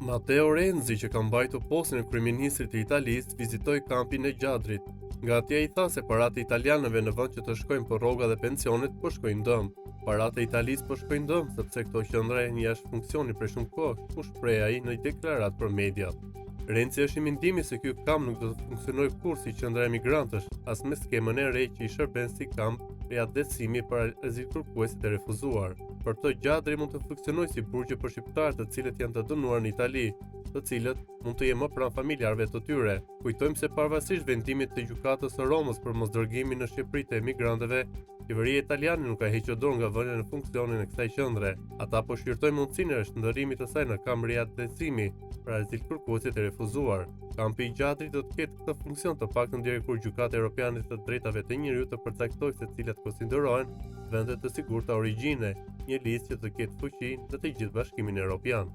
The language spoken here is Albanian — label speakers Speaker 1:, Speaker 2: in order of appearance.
Speaker 1: Matteo Renzi, që ka mbajtur postin e kryeministrit të Italisë, vizitoi kampin e Gjadrit. Nga atje ai tha se paratë italianëve në vend që të shkojnë për rroga dhe pensionet, po shkojnë dëm. Paratë e Italisë po shkojnë dëm sepse këto qendra janë jashtë funksioni për shumë kohë, u shpreh ai në një deklaratë për mediat. Renzi është i mendimit se ky kamp nuk do të funksionojë kurrë si qendra e migrantësh, as me skemën e re që i shërben si kamp për adresimi për azilkërkuesit e refuzuar. Për të Gjadri mund të funksionojë si burgje për shqiptarët të cilët janë të dënuar në Itali, të cilët mund të jenë më pranë familjarëve të tyre. Kujtojmë se pavarësisht vendimit të gjykatës së Romës për mosdërgimin në Shqipëri të emigrantëve, qeveria italiane nuk ka hequr dorë nga vënia në funksionin e kësaj qendre. Ata po shqyrtojnë mundësinë e shndërrimit të saj në kamp riadresimi për azilkërkuesit e refuzuar. Kampi i Gjadrit do të ketë këtë funksion të paktën deri kur Gjykata Europiane të Drejtave të Njeriut të përcaktojë se cilat konsiderohen vende të sigurta origjine, një listë që të ketë fuqi në të gjithë Bashkimin Evropian.